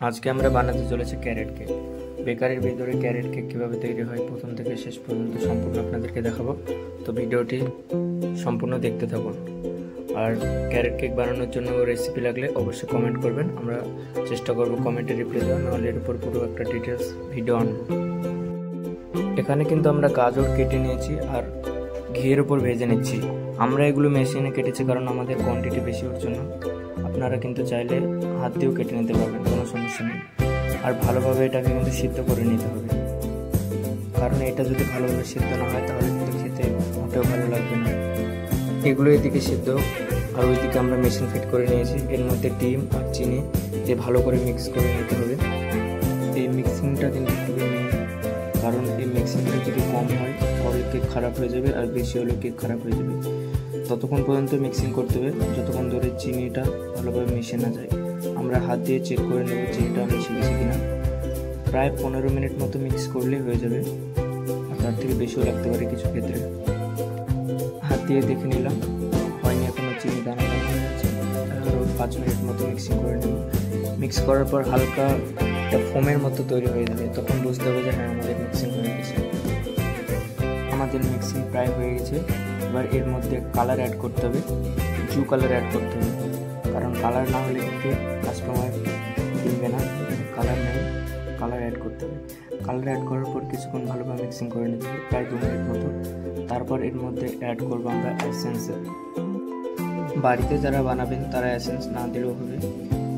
আজকে আমরা বানাতে চলেছি ক্যারেট কেক। বেকারির ভিতরে ক্যারেট কেক কীভাবে তৈরি হয় প্রথম থেকে শেষ পর্যন্ত সম্পূর্ণ আপনাদেরকে দেখাবো। তো ভিডিওটি সম্পূর্ণ দেখতে থাকুন। আর ক্যারেট কেক বানানোর জন্য রেসিপি লাগলে অবশ্যই কমেন্ট করবেন, আমরা চেষ্টা করব কমেন্টে রিপ্লাই দেওয়া, নাহলে এর উপর পুরো একটা ডিটেলস ভিডিও আনবো। এখানে কিন্তু আমরা গাজর কেটে নিয়েছি আর ঘিয়ের উপর ভেজে নিচ্ছি। আমরা এগুলো মেশিনে কেটেছি কারণ আমাদের কোয়ান্টিটি বেশি ওর জন্য। আপনারা কিন্তু চাইলে হাত দিয়েও কেটে নিতে পারবেন, কোনো সমস্যা নেই। আর ভালোভাবে এটাকে কিন্তু সিদ্ধ করে নিতে হবে, কারণ এটা যদি ভালোভাবে সিদ্ধ না হয় তাহলে কিন্তু খেতে মোটেও ভালো লাগবে না। এগুলো এদিকে সিদ্ধ আর ওইদিকে আমরা মেশিন ফিট করে নিয়েছি। এর মধ্যে ডিম আর চিনি দিয়ে ভালো করে মিক্স করে নিতে হবে। এই মিক্সিংটা কিন্তু খুবই মেন, কারণ এই মিক্সিংটা যদি কম হয় তাহলে কেক খারাপ হয়ে যাবে, আর বেশি হলেও কেক খারাপ হয়ে যাবে। ততক্ষণ পর্যন্ত মিক্সিং করতে হবে যতক্ষণ ধরে চিনিটা ভালোভাবে মিশে না যায়। আমরা হাত দিয়ে চেক করে নেব চিনিটা মিশে গেছে কিনা। প্রায় 15 মিনিট মতো মিক্স করলেই হয়ে যাবে, আর তার থেকে বেশিও লাগতে পারে কিছু ক্ষেত্রে। হাত দিয়ে দেখে নিলাম হয়নি এখনো, চিনি দানা দানা হয়ে আছে। আরও 5 মিনিট মতো মিক্সিং করে নেব। মিক্স করার পর হালকা একটা ফোমের মতো তৈরি হয়ে যাবে, তখন বুঝতে হবে যে হ্যাঁ আমাদের মিক্সিং হয়ে গেছে। আমাদের মিক্সিং প্রায় হয়ে গেছে। এবার এর মধ্যে কালার অ্যাড করতে হবে, জু কালার অ্যাড করতে হবে, কারণ কালার না হলে কিন্তু কাস্টমার কিনবে না। কালার নেই, কালার অ্যাড করতে হবে। কালার অ্যাড করার পর কিছুক্ষণ ভালোভাবে মিক্সিং করে নিতে হবে, প্রায় 2 মিনিট মতো। তারপর এর মধ্যে অ্যাড করবো আমরা এসেন্সের। বাড়িতে যারা বানাবেন তারা এসেন্স না দিলেও হবে,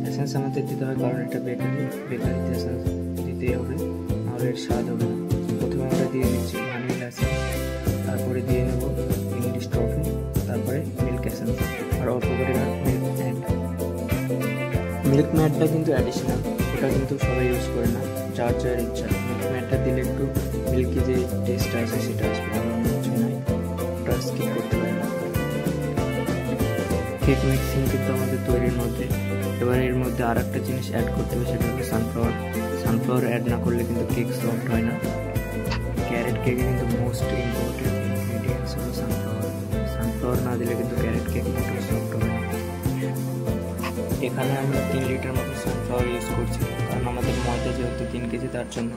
এসেন্স আমাদের দিতে হবে, কারণ এটা বেকারিতে এসেন্স দিতেই হবে, নাহলে এর স্বাদ হবে না। প্রথমে আমরা দিয়ে দিচ্ছি ভ্যানিলা এসেন্স, তারপরে দিয়ে নেব ইংলিশ টফি, তারপরে মিল্ক এসেন্স, আর অল্প করে মিল্ক ম্যাডটা কিন্তু অ্যাডিশনাল, ওটা কিন্তু সবাই ইউজ করে না, যার যার ইচ্ছা। মিল্ক ম্যাডটা দিলে একটু মিল্কি যে টেস্টটা আছে সেটা আসবে, আমার কিছু নাই, ওটা স্কিপ করতে পারে না। কেক মিক্সিং কিন্তু আমাদের তৈরির মধ্যে। এবার এর মধ্যে আর একটা জিনিস অ্যাড করতে হবে, সেটা হলো সানফ্লাওয়ার। সানফ্লাওয়ার অ্যাড না করলে কিন্তু কেক সফট হয় না। ক্যারেট কেকে কিন্তু মোস্ট ইম্পর্টেন্ট ইনগ্রিডিয়েন্টস হলো সানফ্লাওয়ার। সানফ্লাওয়ার না দিলে কিন্তু ক্যারেট কেক মোটেও সফট হবে না। এখানে আমরা 3 লিটার মতো সানফ্লাওয়ার ইউজ করছি, কারণ আমাদের ময়দা যেহেতু 3 কেজি, তার জন্য।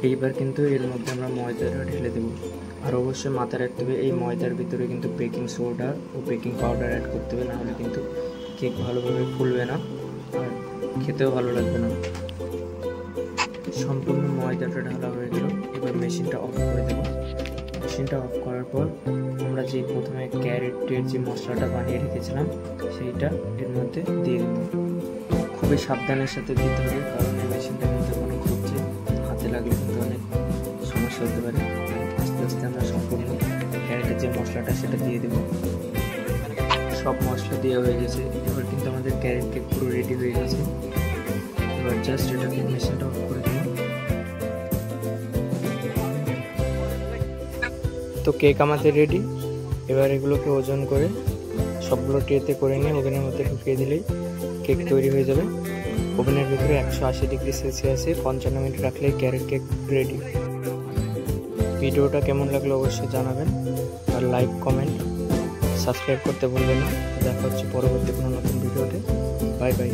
এইবার কিন্তু এর মধ্যে আমরা ময়দাটা ঢেলে দেবো। আর অবশ্যই মাথায় রাখতে হবে এই ময়দার ভিতরে কিন্তু বেকিং সোডা ও বেকিং পাউডার অ্যাড করতে হবে, নাহলে কিন্তু কেক ভালোভাবে ফুলবে না আর খেতেও ভালো লাগবে না। সম্পূর্ণ ময়দাটা ঢালা হয়ে গেল। এবার মেশিনটা অফ করে দেবো। মেশিনটা অফ করার পর আমরা যে প্রথমে ক্যারেটের যে মশলাটা বানিয়ে রেখেছিলাম সেইটা এর মধ্যে দিয়ে দেবো। খুবই সাবধানের সাথে দিতে হবে, কারণ এই মেশিনটা কিন্তু অনেক ঘুরছে, হাতে লাগলে কিন্তু অনেক সমস্যা হতে পারে। আস্তে আস্তে আমরা সম্পূর্ণ ক্যারেটের যে মশলাটা সেটা দিয়ে দেবো। সব মশলা দেওয়া হয়ে গেছে। এবার কিন্তু আমাদের ক্যারেট কেক পুরো রেডি হয়ে গেছে। এবার জাস্ট এটাকে মেশিনটা অফ করে দেবো। তো কেক আমাদের রেডি। এবার এগুলোকে ওজন করে সবগুলো ট্রেতে করে নিয়ে ওভেনের মধ্যে ঢুকিয়ে দিলেই কেক তৈরি হয়ে যাবে। ওভেনের ভিতরে 180 ডিগ্রি সেলসিয়াসে 55 মিনিট রাখলেই ক্যারেট কেক রেডি। ভিডিওটা কেমন লাগলো অবশ্যই জানাবেন, আর লাইক, কমেন্ট, সাবস্ক্রাইব করতে ভুলবেন না। দেখা হচ্ছে পরবর্তী কোনো নতুন ভিডিওতে। Bye bye.